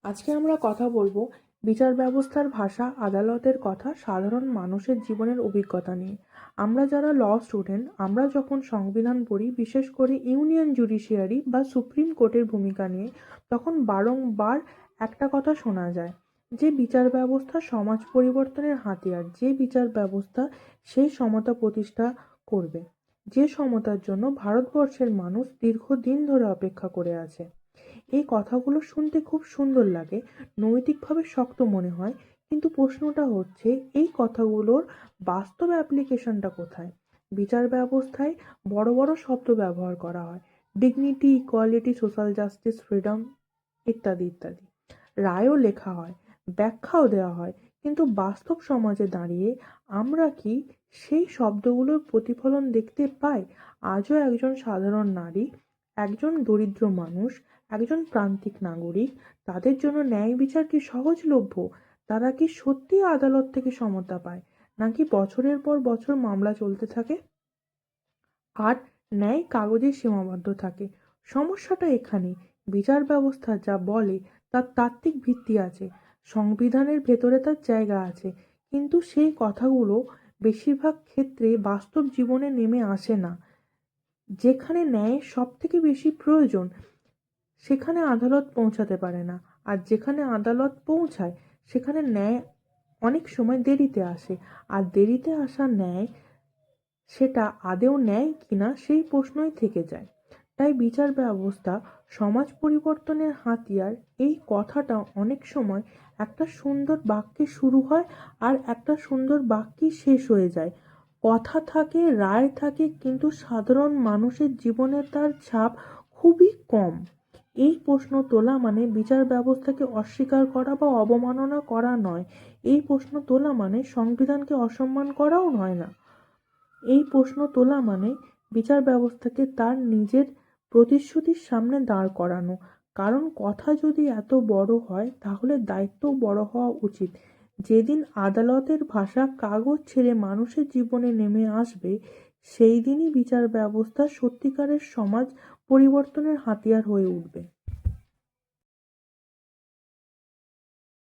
আজকে আমরা কথা বলবো বিচার ব্যবস্থার ভাষা, আদালতের কথা, সাধারণ মানুষের জীবনের অভিজ্ঞতা নিয়ে। আমরা যারা ল স্টুডেন্ট, আমরা যখন সংবিধান পড়ি, বিশেষ করে ইউনিয়ন জুডিশিয়ারি বা সুপ্রিম কোর্টের ভূমিকা নিয়ে, তখন বারংবার একটা কথা শোনা যায় যে বিচার ব্যবস্থা সমাজ পরিবর্তনের হাতিয়ার, যে বিচার ব্যবস্থা সেই সমতা প্রতিষ্ঠা করবে, যে সমতার জন্য ভারতবর্ষের মানুষ দীর্ঘদিন ধরে অপেক্ষা করে আছে। এই কথাগুলো শুনতে খুব সুন্দর লাগে, নৈতিকভাবে শক্ত মনে হয়, কিন্তু প্রশ্নটা হচ্ছে এই কথাগুলোর বাস্তব অ্যাপ্লিকেশনটা কোথায়? বিচার ব্যবস্থায় বড় বড় শব্দ ব্যবহার করা হয়, dignity, equality, social justice, freedom ইত্যাদি ইত্যাদি। রায়ও লেখা হয়, ব্যাখ্যাও দেওয়া হয়, কিন্তু বাস্তব সমাজে দাঁড়িয়ে আমরা কি সেই শব্দগুলোর প্রতিফলন দেখতে পাই? আজও একজন সাধারণ নারী, একজন দরিদ্র মানুষ, একজন প্রান্তিক নাগরিক, তাদের জন্য ন্যায় বিচার কি সহজলভ্য? তারা কি সত্যিই আদালত থেকে সমতা পায়, নাকি বছরের পর বছর মামলা চলতে থাকে আর ন্যায় কাগজে সীমাবদ্ধ থাকে? সমস্যাটা এখানে, বিচার ব্যবস্থা যা বলে তার তাত্ত্বিক ভিত্তি আছে, সংবিধানের ভেতরে তার জায়গা আছে, কিন্তু সেই কথাগুলো বেশিরভাগ ক্ষেত্রে বাস্তব জীবনে নেমে আসে না। যেখানে ন্যায়ের সব থেকে বেশি প্রয়োজন, সেখানে আদালত পৌঁছাতে পারে না, আর যেখানে আদালত পৌঁছায় সেখানে ন্যায় অনেক সময় দেরিতে আসে, আর দেরিতে আসা ন্যায়, সেটা আদৌ ন্যায় কিনা সেই প্রশ্নই থেকে যায়। তাই বিচার ব্যবস্থা সমাজ পরিবর্তনের হাতিয়ার, এই কথাটা অনেক সময় একটা সুন্দর বাক্যে শুরু হয় আর একটা সুন্দর বাক্যে শেষ হয়ে যায়। কথা থাকে, রায় থাকে, কিন্তু সাধারণ মানুষের জীবনে তার ছাপ খুবই কম। এই প্রশ্ন তোলা মানে বিচার ব্যবস্থাকে অস্বীকার করা বা অবমাননা করা নয়। এই প্রশ্ন তোলা মানে সংবিধানকে অসম্মান করাও নয় না। এই প্রশ্ন তোলা মানে বিচার ব্যবস্থাকে তার নিজের প্রতিশ্রুতির সামনে দাঁড় করানো। কারণ কথা যদি এত বড় হয়, তাহলে দায়িত্বও বড় হওয়া উচিত। যেদিন আদালতের ভাষা কাগজ ছেড়ে মানুষের জীবনে নেমে আসবে, সেই দিনই বিচার ব্যবস্থা সত্যিকারের সমাজ পরিবর্তনের হাতিয়ার হয়ে উঠবে।